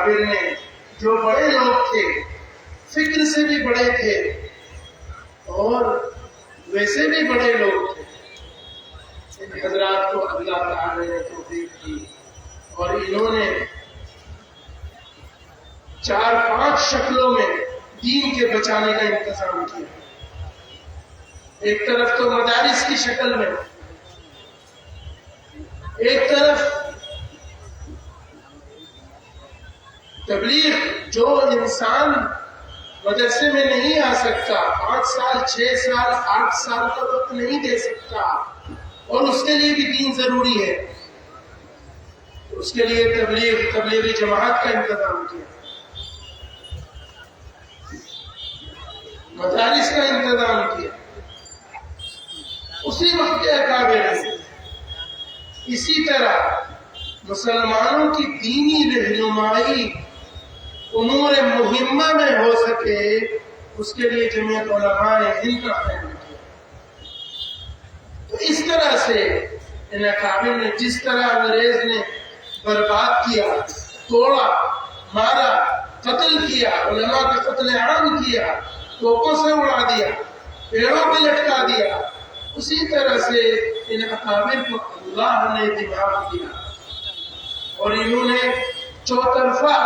अकाबिर ने, जो बड़े लोग थे, फिक्र से भी बड़े थे और वैसे भी बड़े लोग थे, इन हजरात को अल्लाह ताला ने तौफीक दी और इन्होंने 4-5 शक्लों में दीन के बचाने का इंतजाम किया। एक तरफ तो मदारिस की शक्ल में, एक तरफ तबलीग, जो इंसान मदरसे में नहीं आ सकता, 5 साल 6 साल 8 साल का वक्त नहीं दे सकता और उसके लिए भी दीन जरूरी है, तो उसके लिए तबलीगी जमात का इंतजाम किया, मदारिस का इंतजाम किया। उसी वक्त के अकाबिर ने इसी तरह मुसलमानों की दीनी रहनुमाई उमूर मुहिम्मा में हो सके, उसके लिए जमीयत उलमाए हिंद का क़याम किया। तो इस तरह से इन अकाबिर ने, जिस तरह अंग्रेज ने बर्बाद किया, तोड़ा, मारा, कत्ल किया, उलमा का कत्ल आम किया, तोपों से उड़ा दिया, पेड़ों पे लटका दिया, उसी तरह से इन अकाबिर को अल्लाह ने दिमाग दिया और इन्होंने चौतरफा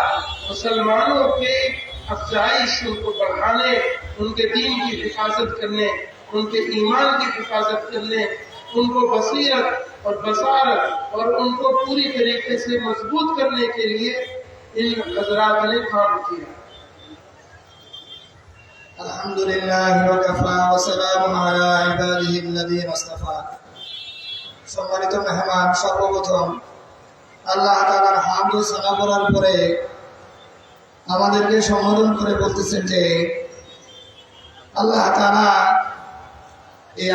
मुसलमानों के अफजाइश, उनको बढ़ाने, उनके दीन की हिफाजत करने, उनके ईमान की हिफाजत करने, उनको बसीरत और बसारत और उनको पूरी तरीके से मजबूत करने के लिए इन हजरात ने काम किया। अल्हम्दुलिल्लाह वकफा व सलामुन अला इबादिहिल्लज़ीना इस्तफा। সম্মানিত মেহমান, সর্বপ্রথম আল্লাহ তাআলার হামদ ও সানা করার পরে আমাদেরকে সম্বোধন করে বলতেছেন যে আল্লাহ তাআলা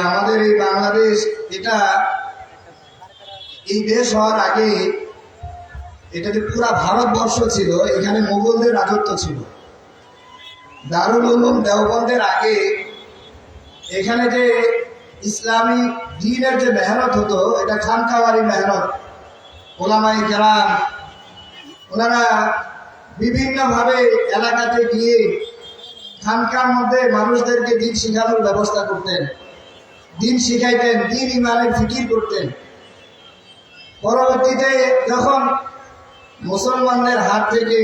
আমাদের এই বাংলাদেশ, এটা এই দেশ হওয়ার আগে এটা যে পুরা ভারতবর্ষ ছিল, এখানে মুঘলদের রাজত্ব ছিল। দারুল উলুম দেওবন্দের আগে এখানে যে ইসলামী দ্বীনের যে মেহনত হতো, এটা খানকাওয়ারি মেহনত। ওলামায়ে কেরাম ওনারা বিভিন্নভাবে এলাকাতে গিয়ে খানকার মধ্যে মানুষদেরকে দিন শিখানোর ব্যবস্থা করতেন, দিন শিখাইতেন, দিন ইমানের ফিকির করতেন। পরবর্তীতে যখন মুসলমানদের হাত থেকে,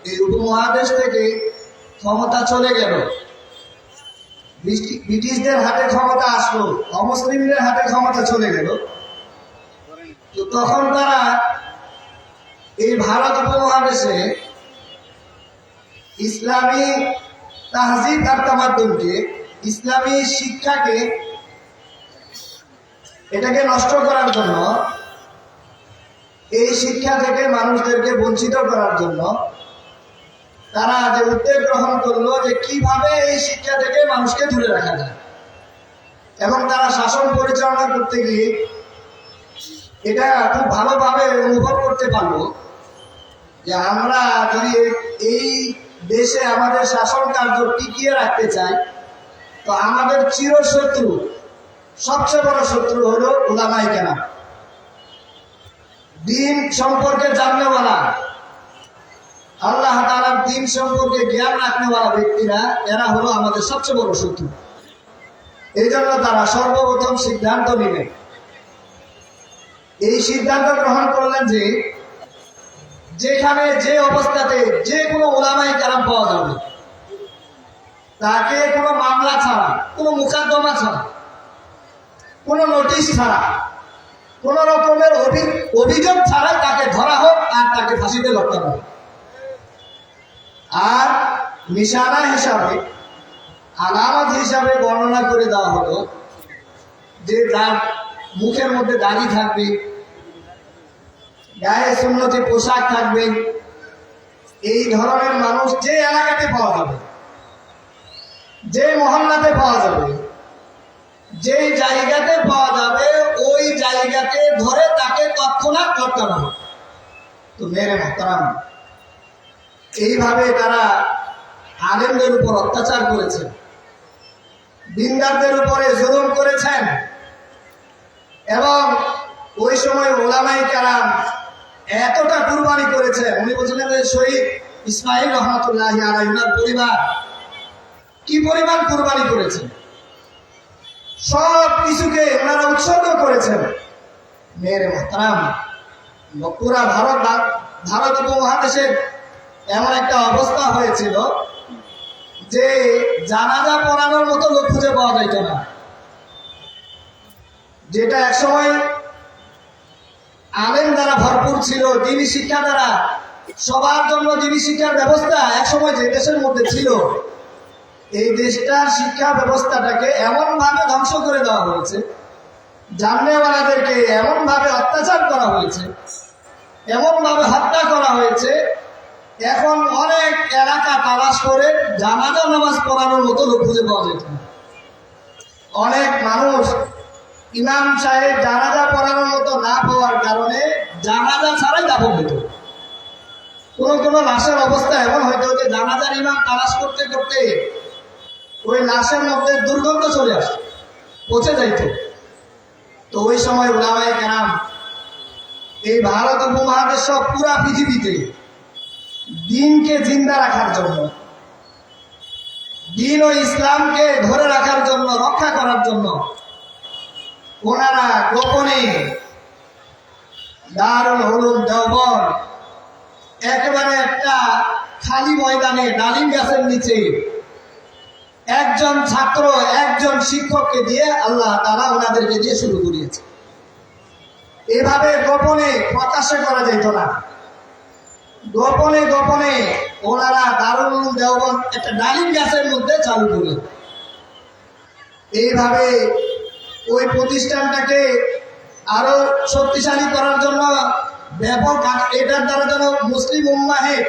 এই উপমহাদেশ থেকে ক্ষমতা চলে গেল, ব্রিটিশদের হাতে ক্ষমতা আসলো, অমুসলিমদের হাতে ক্ষমতা চলে গেল, তো তখন তারা এই ভারত উপমহাদেশে ইসলামী তাহজিব আর তামাদ্দুনকে, ইসলামী শিক্ষাকে, এটাকে নষ্ট করার জন্য, এই শিক্ষা থেকে মানুষদেরকে বঞ্চিত করার জন্য তারা যে উদ্যোগ গ্রহণ করলো যে কিভাবে এই শিক্ষা থেকে মানুষকে দূরে রাখা যায়, এবং তারা শাসন পরিচালনা করতে গিয়ে এটা খুব ভালোভাবে অনুভব করতে পারলো যে আমরা যদি এই দেশে আমাদের শাসন কার্য টিকিয়ে রাখতে চাই, তো আমাদের চিরশত্রু, সবচেয়ে বড় শত্রু হলো উলামায়ে কেরাম, দিন সম্পর্কে জাননেওয়ালা, আল্লাহ তাআলার দিন সম্পর্কে জ্ঞান রাখনেওয়ালা ব্যক্তিরা, এরা হলো আমাদের সবচেয়ে বড় শত্রু। এই জন্য তারা সর্বপ্রথম সিদ্ধান্ত নিলেন, এই সিদ্ধান্ত গ্রহণ করলেন যে যেখানে যে অবস্থাতে যে কোনো উলামায়ে কেরাম পাওয়া যাবে, তাকে কোনো মামলা ছাড়া, কোনো মুকদ্দমা ছাড়া, কোনো নোটিশ ছাড়া, কোন রকমের অভিযোগ ছাড়াই তাকে ধরা হোক আর তাকে ফাঁসিতে লটকানো হোক। আর নিশানা হিসাবে, আলামত হিসাবে বর্ণনা করে দেওয়া হলো যে যার মুখের মধ্যে দাড়ি থাকবে, গায়ে সুন্নতি পোশাক থাকবে, এই ধরনের মানুষ যে এলাকাতে পাওয়া যাবে, যে মহল্লাতে পাওয়া যাবে, যে জায়গাতে পাওয়া যাবে, ওই জায়গাতে ধরে তাকে তৎক্ষণাৎ লটকানো হবে। তো মেরে মুহতারাম, এইভাবে তারা আলেমদের উপর অত্যাচার করেছেন, দিনদারদের উপরে জুলুম করেছেন, এবং ওই সময় উলামায়ে কেরাম এতটা কুরবানি করেছে। উনি বলছিলেন যে শহীদ ইসমাইল রহমতুল্লাহ আলাইহি ওনার পরিবার কি পরিমাণ কুরবানি করেছে, সব কিছুকে ওনারা উৎসর্গ করেছেন। মেরে মোহতারাম, পুরা ভারত উপমহাদেশের এমন একটা অবস্থা হয়েছিল যে জানাজা পড়ানোর মতো লোক খুঁজে পাওয়া যাইত না। যেটা একসময় আলেম দ্বারা ভরপুর ছিল, দিনী শিক্ষা দ্বারা সবার জন্য দিনী শিক্ষার ব্যবস্থা একসময় যে দেশের মধ্যে ছিল, এই দেশটার শিক্ষা ব্যবস্থাটাকে এমন ভাবে ধ্বংস করে দেওয়া হয়েছে, জাননেওয়ালাদেরকে এমন ভাবে অত্যাচার করা হয়েছে, এমন ভাবে হত্যা করা হয়েছে, এখন অনেক এলাকা তালাশ করে জানাজা নামাজ পড়ানোর মতো লোক খুঁজে পাওয়া যেত না। অনেক মানুষ ইমাম সাহেব জানাজা পড়ানোর মতো না পাওয়ার কারণে জানাজা ছাড়াই দাফন দিত। কোন লাশের অবস্থা এমন হইতো যে জানাজার ইমাম তালাশ করতে করতে ওই লাশের মধ্যে দুর্গন্ধ চলে আসতো, পচে যাইত। তো ওই সময় উলামায়ে কেরাম এই ভারত উপমহাদেশ সব পুরা পৃথিবীতে দিনকে জিন্দা রাখার জন্য, দিন ও ইসলামকে ধরে রাখার জন্য, রক্ষা করার জন্য ওনারা গোপনে দারুল উলুম দেওবন্দ একেবারে একটা খালি ময়দানে ডালিম গাছের নিচে একজন ছাত্র একজন শিক্ষককে দিয়ে আল্লাহ তাআলা ওনাদেরকে দিয়ে শুরু করিয়েছে। এভাবে গোপনে প্রকাশে করা যেত না, গোপনে গোপনে ওনারা দারুল উলুম দেওবন্দ একটা ডালিম গাছের মধ্যে চালু করলেন। এইভাবে ওই প্রতিষ্ঠানটাকে আরো শক্তিশালী করার জন্য ব্যাপক, এটার দ্বারা যেন মুসলিম উম্মাহের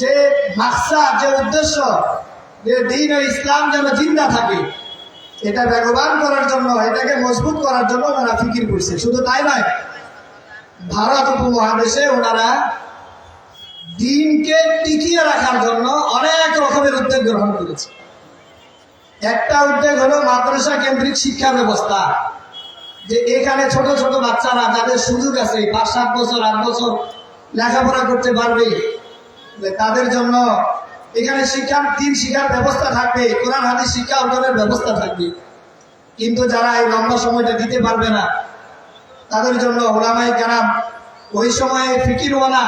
যে মাকসাদ, যে উদ্দেশ্য, যে দ্বীন ও ইসলাম যেন জিন্দা থাকে, এটা বেগবান করার জন্য, এটাকে মজবুত করার জন্য ওনারা ফিকির করছে। শুধু তাই নয়, ভারত উপমহাদেশে ওনারা দিনকে টিকিয়ে রাখার জন্য অনেক রকমের উদ্যোগ গ্রহণ করেছে। একটা উদ্যোগ হলো মাদ্রাসা কেন্দ্রিক শিক্ষা ব্যবস্থা, যে এখানে ছোট ছোট বাচ্চারা যাদের সুযোগ আছে 5-7 বছর 8 বছর লেখাপড়া করতে পারবে, তাদের জন্য এখানে দিন শিক্ষার ব্যবস্থা থাকবে, কোরআন হাদিস শিক্ষা অর্জনের ব্যবস্থা থাকবে। কিন্তু যারা এই লম্বা সময়টা দিতে পারবে না, তাদের জন্য উলামায়ে কেরাম ওই সময়ে ফিকিরওয়ালা,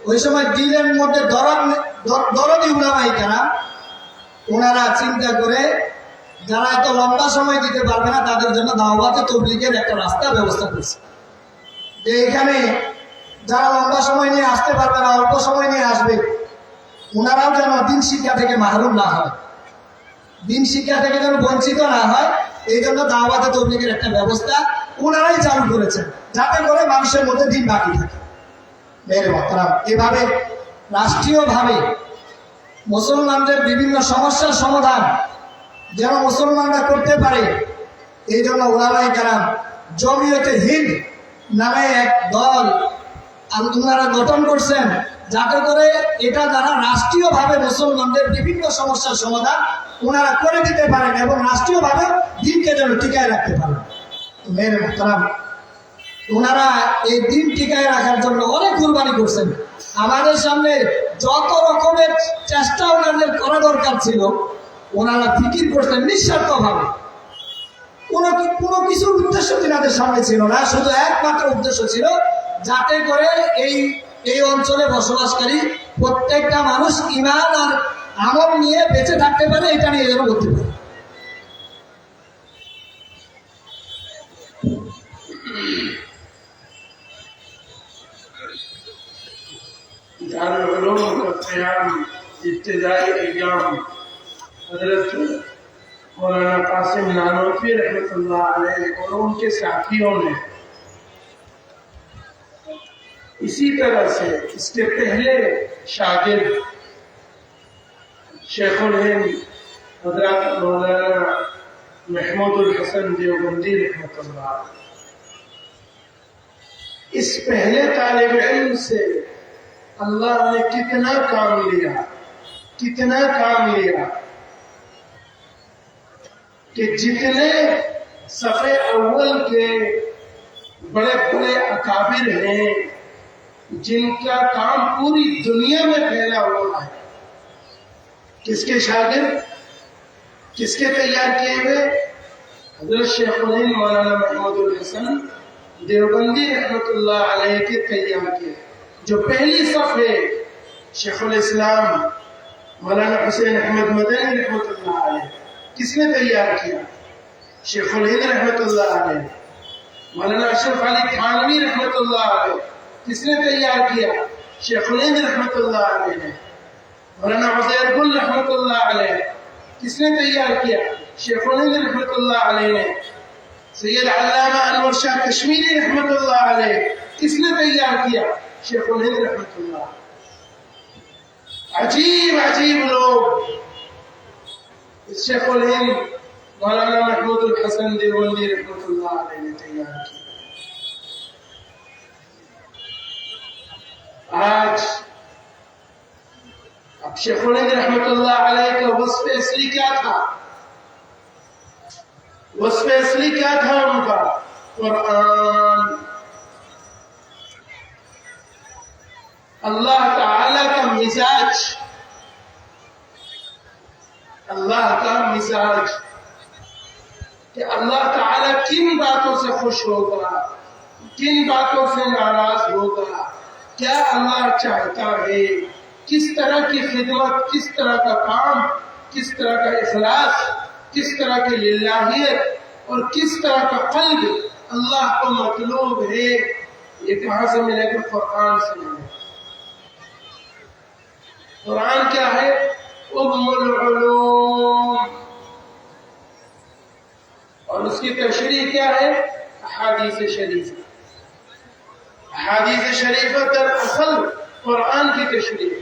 ওই সময় দিনের মধ্যে দরদি উলামায়ে কেরাম ওনারা চিন্তা করে যারা এত লম্বা সময় দিতে পারবে না তাদের জন্য দাওয়াতে তাবলীগের একটা রাস্তা ব্যবস্থা করছে, যে এখানে যারা লম্বা সময় নিয়ে আসতে পারবে না, অল্প সময় নিয়ে আসবে, ওনারাও যেন দিন শিক্ষা থেকে মাহরুম না হয়, দিন শিক্ষা থেকে যেন বঞ্চিত না হয়। এই জন্য দাওয়াতে তাবলীগের একটা ব্যবস্থা ওনারাই চালু করেছেন, যাতে করে মানুষের মধ্যে দিন বাকি থাকে। মেরে মোহতারাম, এভাবে রাষ্ট্রীয়ভাবে মুসলমানদের বিভিন্ন সমস্যার সমাধান যেন মুসলমানরা করতে পারে, এই জন্য উলামায়ে কেরাম জমিয়তে হিন্দ নামে এক দল ওনারা গঠন করছেন, যাতে করে এটা দ্বারা রাষ্ট্রীয়ভাবে মুসলমানদের বিভিন্ন সমস্যার সমাধান ওনারা করে দিতে পারেন এবং রাষ্ট্রীয়ভাবে দিনকে যেন টিকায় রাখতে পারেন। মেরে মোহতারাম, ওনারা এই দিন টিকায় রাখার জন্য অনেক কুরবানি করছেন। আমাদের সামনে যত রকমের চেষ্টা ওনাদের করা দরকার ছিল, ওনারা ফিকির করছেন নিঃস্বার্থভাবে। কোনো কিছুর উদ্দেশ্য তিনাদের সামনে ছিল না, শুধু একমাত্র উদ্দেশ্য ছিল যাতে করে এই অঞ্চলে বসবাসকারী প্রত্যেকটা মানুষ ঈমান আর আমল নিয়ে বেঁচে থাকতে পারে, এটা নিয়ে যেন করতে পারে। दारुल उलूम का क़याम इब्तिदाई अय्याम हज़रत मौलाना कासिम नानोतवी रहमतुल्लाह अलैह और उनके साथियों ने इसी तरह से इसके पहले शागिर्द शेखुल हिंद हज़रत मौलाना महमूदुल हसन देवबंदी रहमतुल्लाह, इस पहले तालिब इल्म से अल्लाह ने कितना काम लिया कि जितने सफ़े अव्वल के बड़े बड़े अकाबिर हैं, جن کا کام پوری دنیا میں پھیلا ہوا ہے. کس کے شاگرد، کس کے تیار کیے ہوئے؟ حضرت شیخ الہند مولانا محمود الحسن دیوبندی رحمۃ اللہ علیہ کے تیار کیے. جو پہلی صف ہے شیخ الاسلام مولانا حسین احمد مدنی رحمۃ اللہ علیہ، کس نے تیار کیا؟ شیخ الہند رحمۃ اللہ علیہ. مولانا اشرف علی تھانوی رحمۃ اللہ علیہ، کس نے تیار کیا؟ شیخ الہند رحمۃ اللہ علیہ نے. مولانا عزیر گل رحمۃ اللہ علیہ، کس نے تیار کیا؟ شیخ الہند رحمۃ اللہ علیہ نے. سید علامہ انور شاہ کشمیری رحمۃ اللہ علیہ، کس نے تیار کیا؟ شیخ الہند رحمۃ اللہ. عجیب عجیب لوگ. شیخ الہند مولانا محمود الحسن دیوبندی رحمۃ اللہ علیہ نے تیار کیا. آج اب شیخ الہند رحمۃ اللہ علیہ کا وصف اصلی کیا تھا؟ وصف اصلی کیا تھا ان کا؟ قرآن. اللہ تعالی کا مزاج، اللہ کا مزاج کہ اللہ تعالی کن باتوں سے خوش ہوگا، کن باتوں سے ناراض ہوگا، کیا اللہ چاہتا ہے، کس طرح کی خدمت، کس طرح کا کام، کس طرح کا اخلاص، کس طرح کی للہیت اور کس طرح کا قلب اللہ کو مطلوب ہے. یہ کہاں سے ملے گا؟ قرآن سے ملے گا. قرآن کیا ہے؟ ام العلوم. اور اس کی تشریح کیا ہے؟ احادیث شریف. احادیث شریفہ در اصل قرآن کی تشریح.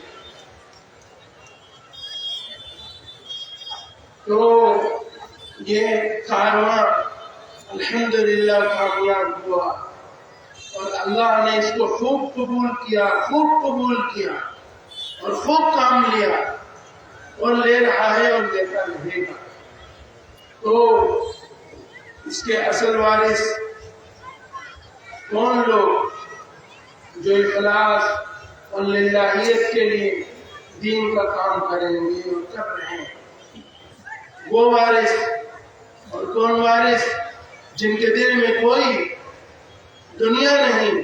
تو یہ کارواں الحمدللہ کامیاب ہوا اور اللہ نے اس کو خوب قبول کیا، خوب قبول کیا اور خوب کام لیا اور لے رہا ہے اور لیتا رہے گا. تو اس کے اصل وارث کون لوگ؟ جو اخلاص اور للہیت کے لیے دین کا کام کریں گے اور کر رہے ہیں، وہ وارث. اور کون وارث؟ جن کے دل میں کوئی دنیا نہیں،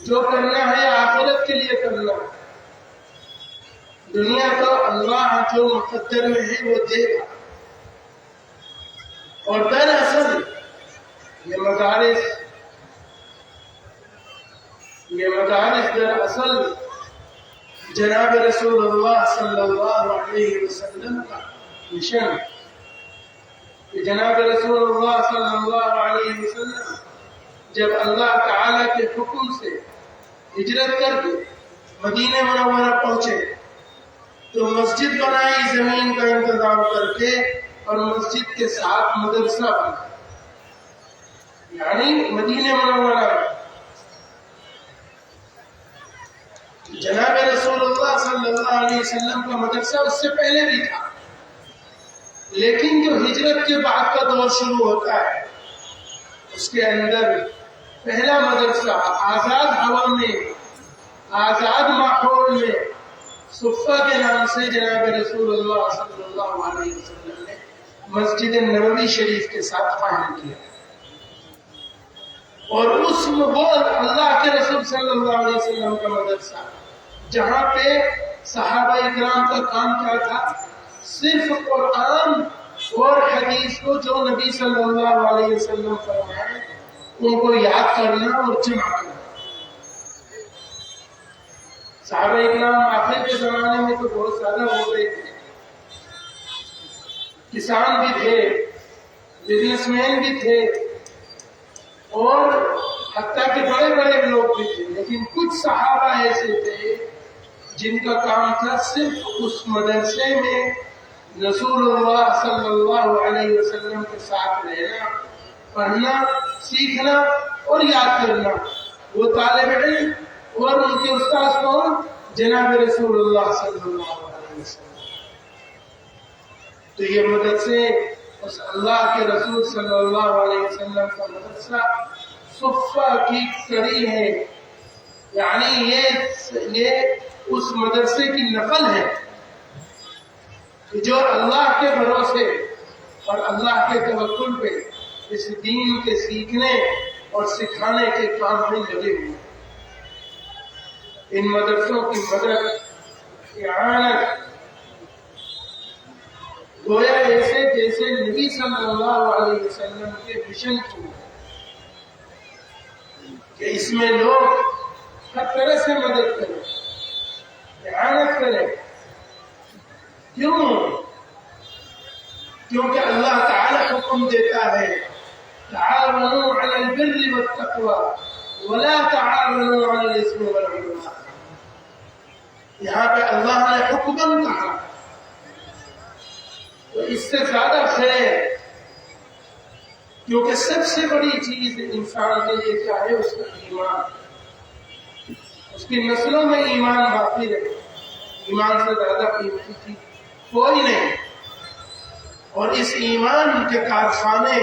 جو کرنا ہے آخرت کے لیے کرنا. دنیا تو اللہ جو مقدر میں ہے وہ دے گا. اور دراصل یہ مدارس دراصل جناب رسول اللہ صلی اللہ علیہ وسلم کا مشن. جناب رسول اللہ صلی اللہ علیہ وسلم جب اللہ تعالی کے حکم سے ہجرت کر کے مدینہ منورہ پہنچے تو مسجد بنائی زمین کا انتظام کر کے اور مسجد کے ساتھ مدرسہ بنا. یعنی مدینہ منورہ جناب رسول اللہ صلی اللہ علیہ وسلم کا مدرسہ اس سے پہلے بھی تھا، لیکن جو ہجرت کے بعد کا دور شروع ہوتا ہے اس کے اندر پہلا مدرسہ آزاد ہوا میں، آزاد ماحول میں صفہ کے نام سے جناب رسول اللہ صلی اللہ علیہ وسلم نے مسجد نبوی شریف کے ساتھ قائم کیا. اور اس وہ اللہ کے رسول صلی اللہ علیہ وسلم کا مدرسہ جہاں پہ صحابہ اکرام کا کام کیا تھا؟ صرف قرآن اور حدیث کو جو نبی صلی اللہ علیہ وسلم فرمائے ان کو یاد کرنا اور جمع کرنا. صحابہ اکرام آخر کے زمانے میں تو بہت زیادہ ہو گئے تھے، کسان بھی تھے، بزنس مین بھی تھے اور حتیٰ کہ بڑے بڑے لوگ بھی تھے، لیکن کچھ صحابہ ایسے تھے جن کا کام تھا صرف اس مدرسے میں رسول اللہ صلی اللہ علیہ وسلم کے ساتھ رہنا، پڑھنا، سیکھنا اور یاد کرنا. وہ طالب علم اور ان کے استاد کون؟ جناب رسول اللہ صلی اللہ علیہ وسلم. تو یہ مدرسے اس اللہ کے رسول صلی اللہ علیہ وسلم کا مدرسہ صفہ کی کڑی ہے. यानी ये उस मदरसे की नकल है कि जो अल्लाह के भरोसे और अल्लाह के तवक्कुल पे इस दीन के सीखने और सिखाने के काम में लगे हुए। इन मदरसों की मदद, इआनत गोया ऐसे जैसे नबी सल्लल्लाहु अलैहि वसल्लम के मिशन को कि इसमें लोग हर तरह से मदद करें, इआनत करें। क्यों? क्योंकि अल्लाह ताला हुक्म देता है ताअवनु अलल बिर्रि वत्तक़वा वला ताअवनु अलल इस्मि वल उद्वान। यहाँ पे अल्लाह ने हुक्मन कहा, तो इससे ज्यादा खैर, क्योंकि सबसे बड़ी चीज इंसान के लिए क्या है? उसका ईमान, उसकी नस्लों में ईमान बाकी रहे। ईमान से ज्यादा कीमती चीज कोई नहीं। और इस ईमान के कारखाने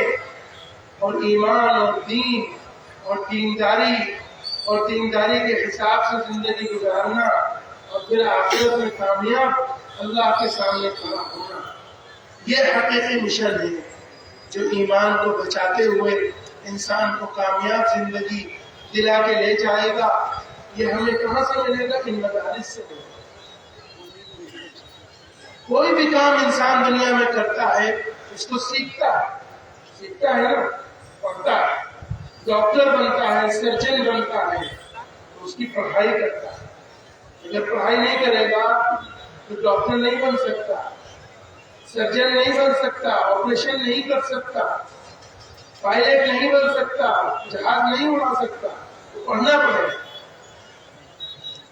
और ईमान और दीन और दीनदारी के हिसाब से जिंदगी गुजारना और फिर आखिरत में कामयाब अल्लाह के सामने खड़ा होना, ये हकीकी मिशन है जो ईमान को बचाते हुए इंसान को कामयाब जिंदगी दिला के ले जाएगा। ये हमें कहाँ से मिलेगा? इन मदारिस से मिलेगा। कोई भी काम इंसान दुनिया में करता है उसको सीखता है ना, पढ़ता है। डॉक्टर बनता है, सर्जन बनता है, तो उसकी पढ़ाई करता है। अगर पढ़ाई नहीं करेगा तो डॉक्टर नहीं बन सकता, सर्जन नहीं बन सकता, ऑपरेशन नहीं कर सकता, पायलट नहीं बन सकता, जहाज नहीं उड़ा सकता, तो पढ़ना पड़ेगा।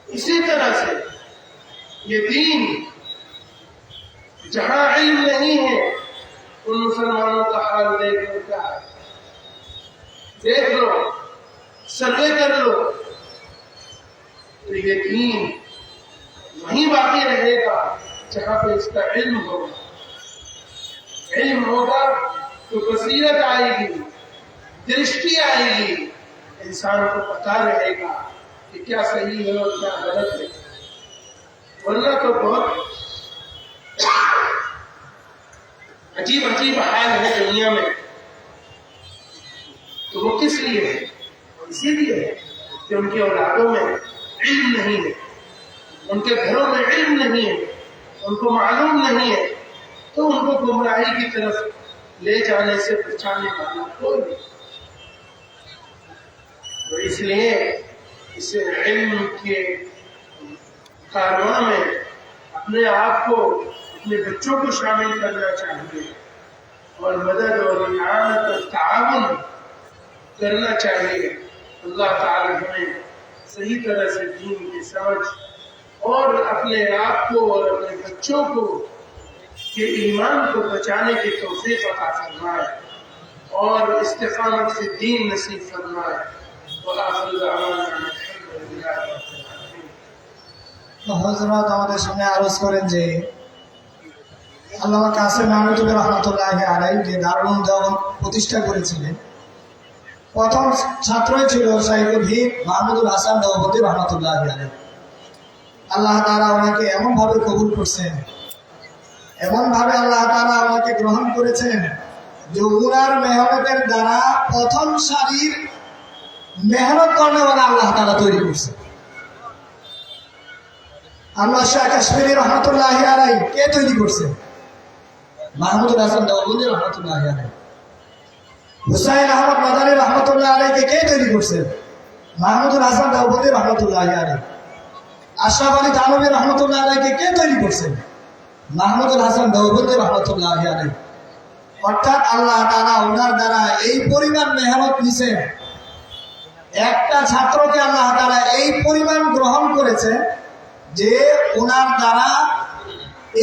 इसी तरह से ये दीन, जहां इल्म नहीं है उन मुसलमानों का हाल देख लो क्या है, देख लो, सर्वे कर लो, तो ये दीन वहीं बाकी रहेगा जहां पे इसका इल्म होगा। इल्म होगा तो बसीरत आएगी, दृष्टि आएगी, इंसान को पता रहेगा कि क्या सही है और क्या गलत है। वरना तो बहुत अजीब अजीब हाल है दुनिया में। तो वो किस लिए है? इसीलिए है कि उनके औलादों में इल्म नहीं है, उनके घरों में इल्म नहीं है, उनको मालूम नहीं है, तो उनको गुमराही की तरफ ले जाने से बचाने वाला कोई नहीं। तो इसलिए इसे इल्म के कारवां में अपने आप को, अपने बच्चों को शामिल करना चाहिए और मदद और इआनत और ताउन करना चाहिए। अल्लाह ताला हमें सही तरह से दीन की समझ और अपने आप को और अपने बच्चों को के ईमान को बचाने की तौफीक अता फरमाए और इस्तिकामत से दीन नसीब फरमाए। और आखिर दावाना अल्हम्दुलिल्लाह रब्बिल आलमीन। তো হযরত আমাদের সামনে আরজ করেন যে আল্লামা কাসেম আহমদুল্লাহ রহমাতুল্লাহি আলাইহি যে দারুল উলুম দেওবন্দ প্রতিষ্ঠা করেছিলেন, প্রথম ছাত্রই ছিল শাইখুল হিন্দ মাহমুদুল হাসান দেওবন্দি রহমাতুল্লাহি আলাইহি। আল্লাহ তাআলা ওনাকে এমনভাবে কবুল করছেন, এমনভাবে আল্লাহ তাআলা ওনাকে গ্রহণ করেছেন যে উনার মেহনতের দ্বারা প্রথম সারির মেহনত করনেওয়ালা আল্লাহ তাআলা তৈরি করছে। আল্লাহ শাহ কাশ্মীরি রহমাতুল্লাহি আলাইহি কে তৈরি করছে? মাহমুদুল হাসান দেওবন্দি রহমাতুল্লাহি আলাইহি। হুসাইন আহমদ মাদানী রহমাতুল্লাহি আলাইহি কে তৈরি করছে? মাহমুদুল হাসান দেওবন্দি রহমাতুল্লাহি আলাইহি। আশরাফ আলী থানভী রহমাতুল্লাহি আলাইহি কে তৈরি করছেন? মাহমুদুল হাসান দেওবন্দি রহমাতুল্লাহি আলাইহি। অর্থাৎ আল্লাহ তাআলা ওনার দ্বারা এই পরিমাণ মেহনত নিছেন, একটা ছাত্রকে আল্লাহ তাআলা এই পরিমাণ গ্রহণ করেছে যে ওনার দ্বারা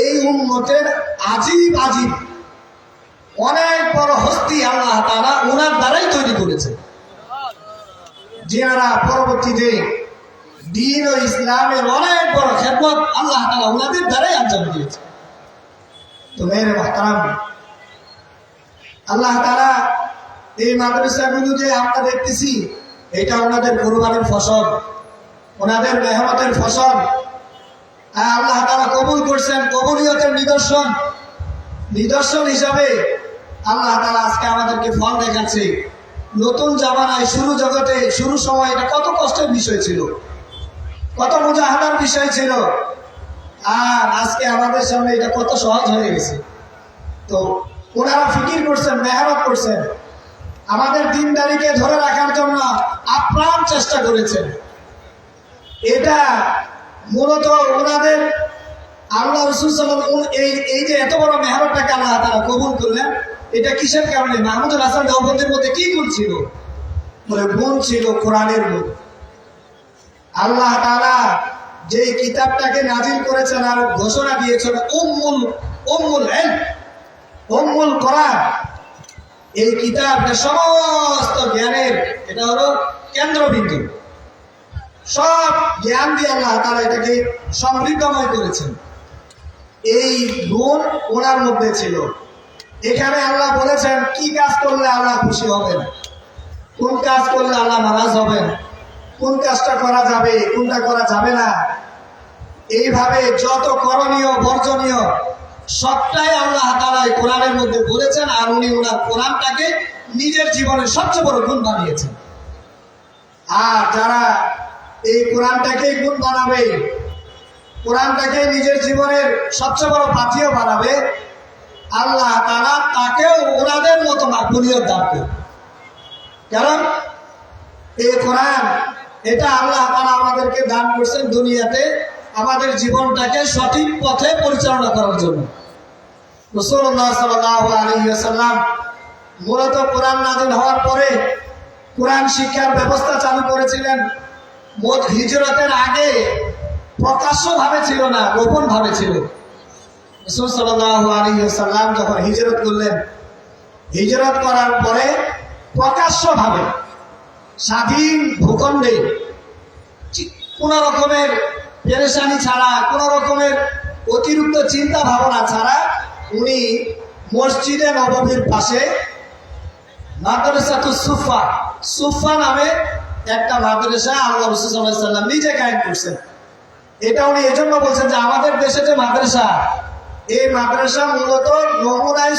এই উম্মতের আজীব আজীব অনেক বড় হস্তি আল্লাহ তাআলা ওনার দ্বারাই তৈরি করেছে, যারা পরবর্তীতে দ্বীন ও ইসলামের অনেক বড় খেদমত আল্লাহ তাআলা ওনাদের দ্বারাই আঞ্জাম দিয়েছে। তো মেরে মুহতারাম, আল্লাহ তাআলা এই মাদ্রাসাগুলো যে আমরা দেখতেছি এটা ওনাদের কোরবানির ফসল, ওনাদের মেহনতের ফসল আল্লাহ তাআলা কবুল করছেন। কবুলিয়তের নিদর্শন হিসাবে আল্লাহ তাআলা আজকে আমাদেরকে ফল দেখাচ্ছে। নতুন জামানায় শুরু জগতে শুরু সময় এটা কত কষ্টের বিষয় ছিল, কত মুজাহাদার বিষয় ছিল, আর আজকে আমাদের সামনে এটা কত সহজ হয়ে গেছে। তো ওনারা ফিকির করছেন, মেহনত করছেন, আমাদের দিনদারিকে ধরে রাখার জন্য আপ্রাণ চেষ্টা করেছেন। এটা মূলত ওনাদের আল্লাহ রাসূল সাল্লাল্লাহু এই যে এত বড় মেহনতটাকে আল্লাহ তাআলা কবুল করলেন, এটা কিসের কারণে? মাহমুদুল হাসান দেওবন্দির মধ্যে কি গুণ ছিল? বলে গুণ ছিল কোরআনের গুণ। আল্লাহ তাআলা যে কিতাবটাকে নাজিল করেছেন আর ঘোষণা দিয়েছেন উম্মুল ইলম, উম্মুল কোরআন, এই কিতাবটা সমস্ত জ্ঞানের এটা হলো কেন্দ্রবিন্দু। সব জ্ঞান দিয়ে আল্লাহ তাআলা এটাকে সমৃদ্ধময় করেছেন। এই গুণ ওনার মধ্যে ছিল। এখানে আল্লাহ বলেছেন কি কাজ করলে আল্লাহ খুশি হবেন, কোন কাজ করলে আল্লাহ নারাজ হবেন, কোন কাজটা করা যাবে, কোনটা করা যাবে না। এইভাবে যত করণীয় বর্জনীয় সবটাই আল্লাহ তাআলা এই কোরআনের মধ্যে বলেছেন, আর উনি ওনার কোরআনটাকে নিজের জীবনের সবচেয়ে বড় গুণ বানিয়েছেন। আর যারা এই কোরআনটাকে গুণ বানাবে, কোরআনটাকে নিজের জীবনের সবচেয়ে বড় পাথেয় বানাবে, আল্লাহ তাআলা তাকেও ওনাদের মতো মাকবুলিয়ত দান করবে। কারণ এই কোরআন এটা আল্লাহ তাআলা আমাদেরকে দান করছেন দুনিয়াতে আমাদের জীবনটাকে সঠিক পথে পরিচালনা করার জন্য। রাসূলুল্লাহ সাল্লাল্লাহু আলাইহি ওয়াসাল্লাম মূলত কোরআন নাযিল হওয়ার পরে কোরআন শিক্ষার ব্যবস্থা চালু করেছিলেন। হিজরতের আগে প্রকাশ্যভাবে ছিল না, গোপন ভাবে ছিল। রাসূল সাল্লাল্লাহু আলাইহি ওয়াসাল্লাম যখন হিজরত করলেন, হিজরত করার পরে প্রকাশ্যভাবে স্বাধীন ভূখণ্ডে কোন রকমের পেরেশানি ছাড়া, কোন রকমের অতিরিক্ত চিন্তা ভাবনা ছাড়া উনি মসজিদে নববীর পাশে মাদ্রাসাতুস সুফা নামে একটা মাদ্রাসা আল্লাহ রাসূল সাল্লাল্লাহু আলাইহি ওয়াসাল্লাম নিজে কায়েম করছেন। এটা উনি এজন্য বলছেন যে আমাদের দেশে যে মাদ্রাসা, এই মাদ্রাসা মূলত নমুনায়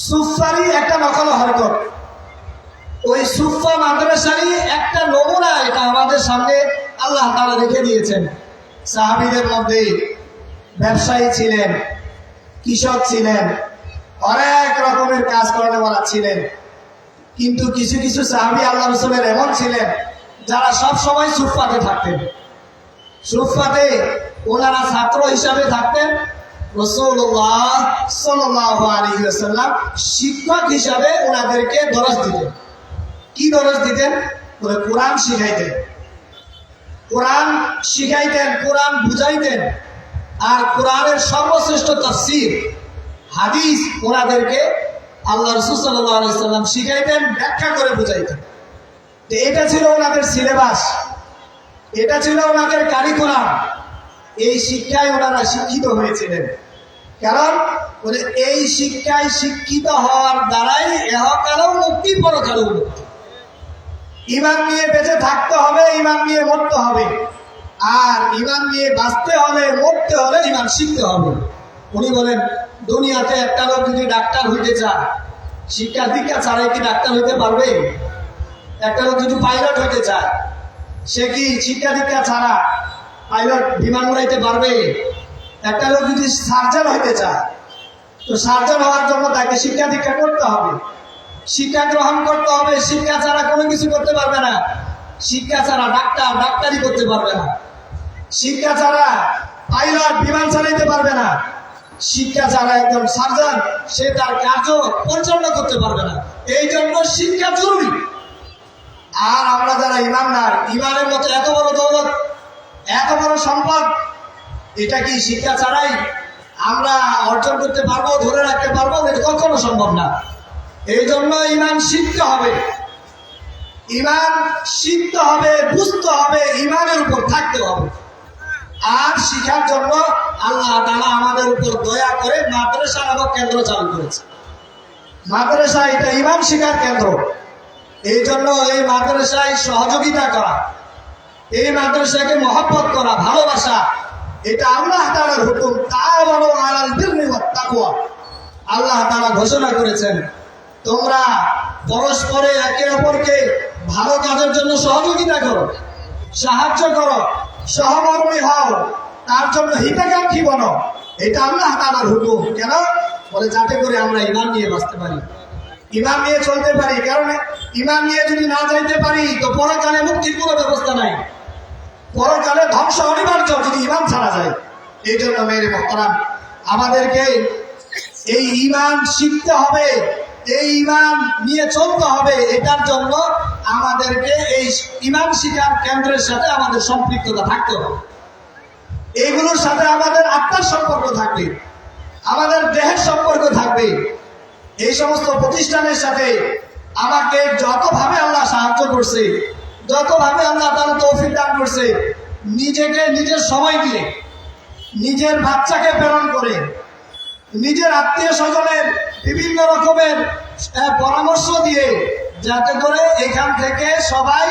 সুফারি একটা নকল হরকত। ওই সুফা মাদ্রাসারই একটা নমুনা এটা আমাদের সামনে আল্লাহ তাআলা রেখে দিয়েছেন। সাহাবীদের মধ্যে ব্যবসায়ী ছিলেন, কৃষক ছিলেন, অনেক রকমের কাজ করানোওয়ালা ছিলেন, কিন্তু কিছু কিছু সাহাবী আল্লাহ রাসূলের এমন ছিলেন যারা সব সময় সুফাতে থাকতেন। সুফাতে ওনারা ছাত্র হিসাবে থাকতেন, রাসূলুল্লাহ সাল্লাল্লাহু আলাইহি ওয়াসাল্লাম শিক্ষক হিসাবে ওনাদেরকে দরস দিতেন। কি দরস দিতেন? বলে কোরআন শিখাইতেন, কোরআন শিখাইতেন, কোরআন বুঝাইতেন, আর কোরআনের সর্বশ্রেষ্ঠ তাফসীর হাদিস ওনাদেরকে আল্লাহ রাসূল সাল্লাল্লাহু আলাইহি ওয়াসাল্লাম শিখাইতেন, ব্যাখ্যা করে বুঝাইতেন। তো এটা ছিল ওনাদের সিলেবাস, এটা ছিল ওনাদের কারিকুলাম। এই শিক্ষায় ওনারা শিক্ষিত হয়েছিলেন। কারণ এই শিক্ষায় শিক্ষিত হওয়ার দ্বারাই ইহকালেও মুক্তি, পরকালেও মুক্তি। ঈমান নিয়ে বেঁচে থাকতে হবে, ঈমান নিয়ে মরতে হবে, আর ঈমান নিয়ে বাঁচতে হলে, মরতে হলে ঈমান শিখতে হবে। উনি বলেন দুনিয়াতে একটা লোক যদি ডাক্তার হইতে চায়, শিক্ষা দীক্ষা ছাড়াই কি ডাক্তার হইতে পারবে? একটা লোক যদি পাইলট হইতে চায়, সে কি শিক্ষা দীক্ষা ছাড়া পাইলট বিমান উড়াইতে পারবে? একটা লোক যদি সার্জন হইতে চায়, তো সার্জন হওয়ার জন্য তাকে শিক্ষা দীক্ষা করতে হবে, শিক্ষা গ্রহণ করতে হবে। শিক্ষা ছাড়া কোনো কিছু করতে পারবে না। শিক্ষা ছাড়া ডাক্তারি করতে পারবে না। শিক্ষা ছাড়া পাইলট বিমান চালাইতে পারবে না। শিক্ষা ছাড়া একজন সার্জন সে তার কার্য পরিচালনা করতে পারবে না। এই জন্য শিক্ষা জরুরি। আর আমরা যারা ইমানদার, ইমানের মতো এত বড় দৌলত, এত বড় সম্পদ, এটা কি শিক্ষা ছাড়াই আমরা অর্জন করতে পারবো, ধরে রাখতে পারবো? এটা কখনো সম্ভব না। এই জন্য ইমান শিখতে হবে, ইমান শিখতে হবে, বুঝতে হবে, ইমানের উপর থাকতে হবে। আর শিখার জন্য আল্লাহ তাআলা আমাদের উপর দয়া করে মাদ্রাসা নামক কেন্দ্র চালু করেছে। মাদ্রাসা এটা ইমান শিখার কেন্দ্র। এই জন্য এই মাদ্রাসায় সহযোগিতা করা, এই মাদ্রাসাকে মহব্বত করা, ভালোবাসা, এটা আল্লাহ তাআলার হুকুম। তাআওয়ানু আলাল বিররি ওয়াত তাকওয়া, আল্লাহ তাআলা ঘোষণা করেছেন তোমরা পরস্পরে একে অপরকে ভালো কাজের জন্য সহযোগিতা করো, সাহায্য করো, সহমর্মী হও, তার জন্য হিতাকাঙ্ক্ষী বনো। এটা আল্লাহ তাআলার হুকুম। কেন? বলে যাতে করে আমরা ঈমান নিয়ে বাঁচতে পারি, ঈমান নিয়ে চলতে পারি। কারণ ঈমান নিয়ে যদি না যাইতে পারি তো পরকালে মুক্তির কোনো ব্যবস্থা নাই, পরকালে ধ্বংস অনিবার্য যদি ঈমান ছাড়া যায়। এই জন্য মেরে মুহতারাম, আমাদেরকে এই ঈমান শিখতে হবে, এই ঈমান নিয়ে চলতে হবে। এটার জন্য আমাদেরকে এই ঈমান শিক্ষার কেন্দ্রের সাথে আমাদের সম্পৃক্ততা থাকতে হবে। এইগুলোর সাথে আমাদের আত্মার সম্পর্ক থাকবে, আমাদের দেহের সম্পর্ক থাকবে। এই সমস্ত প্রতিষ্ঠানের সাথে আমাকে যতভাবে আল্লাহ সাহায্য করছে, যতভাবে আল্লাহ তাআলা তৌফিক দান করছে, নিজেকে নিজের সময় দিয়ে, নিজের বাচ্চাকে প্রেরণ করে, নিজের আত্মীয় স্বজনের বিভিন্ন রকমের পরামর্শ দিয়ে, যাতে করে এখান থেকে সবাই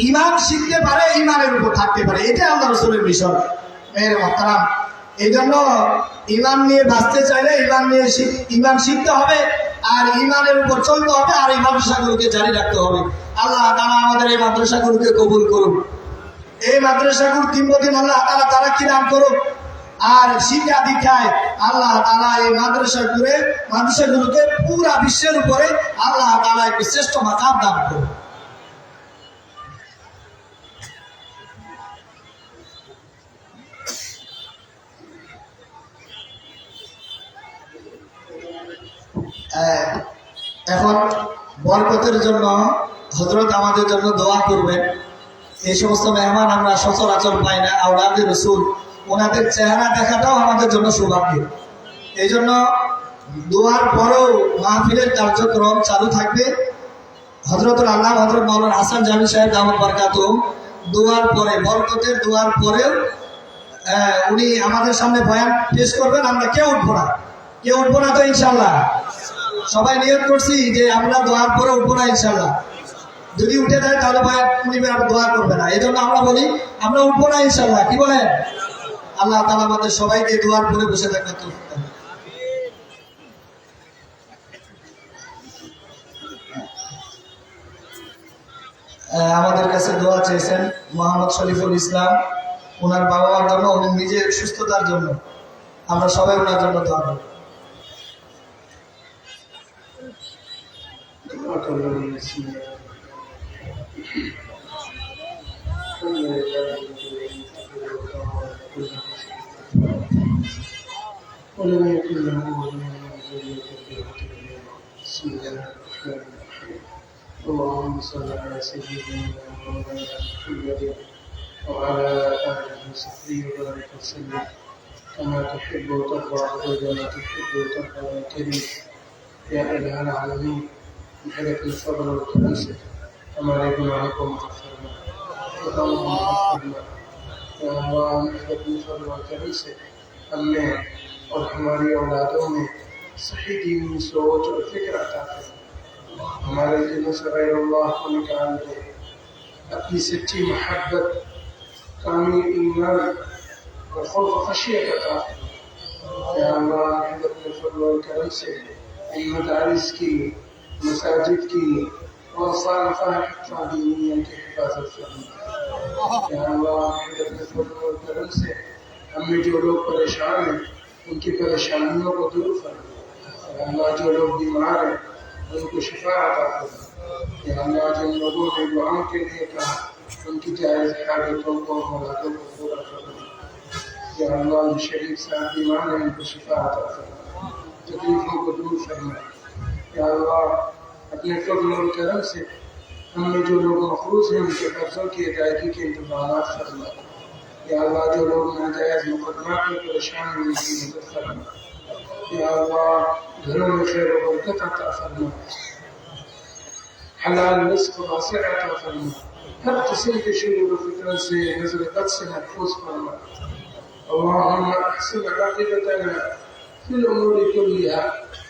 ঈমান শিখতে পারে, ঈমানের উপর থাকতে পারে। এটা আল্লাহ রাসূলের বিষয়। মেরে মুহতারাম, এই জন্য ঈমান নিয়ে বাঁচতে চাইলে ঈমান শিখতে হবে, আর ঈমানের উপর চলতে হবে, আর এই মাদ্রাসাগুলোকে জারি রাখতে হবে। আল্লাহ তাআলা আমাদের এই মাদ্রাসাগুলোকে কবুল করুন। এই মাদ্রাসাগুলো কিংবদন্তি আল্লাহ তাআলা তারাক্কি দান করুন। আর শিক্ষা দীক্ষায় আল্লাহ তাআলা এই মাদ্রাসাগুলোকে পুরা বিশ্বের উপরে আল্লাহ তাআলা একটি শ্রেষ্ঠ মাকাম দান করুন। এখন বরকতের জন্য হযরত আমাদের জন্য দোয়া করবেন। এই সমস্ত মেহমান আমরা সচরাচর পাই না, আওলাদে রাসূল, ওনাদের চেহারা দেখাটাও আমাদের জন্য সৌভাগ্য। এই জন্য দোয়ার পরেও মাহফিলের কার্যক্রম চালু থাকবে। হযরতুল আল্লাহ হযরত মাওলানা হাসান জামি সাহেব দামাত বারাকাতুহু দোয়ার পরে, বরকতের দোয়ার পরেও উনি আমাদের সামনে বয়ান পেশ করবেন। আমরা কেউ উঠবো না তো ইনশাআল্লাহ? সবাই নিয়ত করছি যে আমরা দোয়ার পরে উঠবো না ইনশাআল্লাহ। যদি উঠে যায় তাহলে উনি দোয়া করবে না। এই জন্য আমরা বলি আমরা উঠবো না ইনশাআল্লাহ। কি বলেন? আল্লাহ তাআলা আমাদের সবাইকে দোয়ার পরে বসে থাকতে তৌফিক দান করুন। আমাদের কাছে দোয়া চেয়েছেন মোহাম্মদ শরীফুল ইসলাম, ওনার বাবা মার জন্য, উনি নিজের সুস্থতার জন্য। আমরা সবাই ওনার জন্য দোয়া করি। ولم يكن له ولي من ذريته بسم الله الرحمن الرحيم اللهم صل على سيدنا مولانا محمد وعلى آله وصحبه وبارك وسلم كما تحب وترضى وكما تحب وترضى يا كريم يا إله العالمين بحلك الفضل والكرم हमारे गुनाहों को माफ करना, खुदाओं को माफ करना। या अल्लाह अपनी फضल और करम से हमने और हमारी औलादों में सही दीनी सोच और फिक्र अता करें। हमारे दिलों से गैर अल्लाह को निकाल दे, अपनी सच्ची मोहब्बत, कामिल ईमान और खौफ खशियत अता करें। या अल्लाह अपने फضल और करम से इन मदारिस की, मसाजिद की और खानका दीनिया की हिफाजत फरमा। या अल्लाह अपने फضल और करम से हमें जो लोग परेशान हैं उनकी परेशानियों को दूर फरमा। या अल्लाह जो लोग बीमार हैं उनको शिफा अता फरमा। या अल्लाह जिन लोगों ने दुआओं के लिए कहा उनकी जायज़ हाजतों को, मुरादों को पूरा फरमा। या अल्लाह जो शरीफ साहब बीमार हैं उनको शिफा अता फरमा, तकलीफों को दूर फरमा। या अल्लाह अपने फضल और करम से हमें जो लोग मखरूज हैं उनके कर्जों की अदायगी के इंतजाम फरमा। या अल्लाह जो लोग नाजायज़ मुकदमात में परेशान हैं उनकी मदद फरमा। या अल्लाह घरों में खैर और बरकत अता फरमा, हलाल रिज़्क़ वासिअ अता फरमा, हर किस्म के शुरूर और फितरत से, नज़र बद से महफूज फरमा। अल्लाहुम्मा अहसिन आक़िबतना फिल उमूरि कुल्लिहा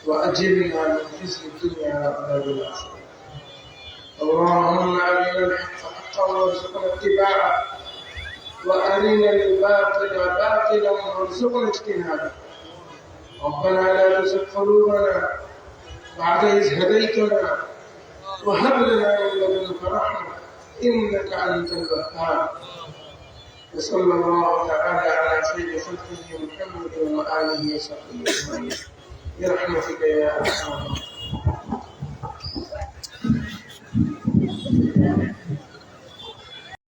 व अजिरना मिन ख़िज़्यि दुनिया व अज़ाबिल आख़िरह। اللهم أرنا الحق حقا وارزقنا اتباعه وأرنا الباطل باطلا وارزقنا اجتنابه. ربنا لا تزغ قلوبنا بعد إذ هديتنا وهب لنا من لدنك رحمة إنك أنت الوهاب. وصلى الله تعالى على خير خلقه محمد وآله وصحبه أجمعين برحمتك يا أرحم الراحمين.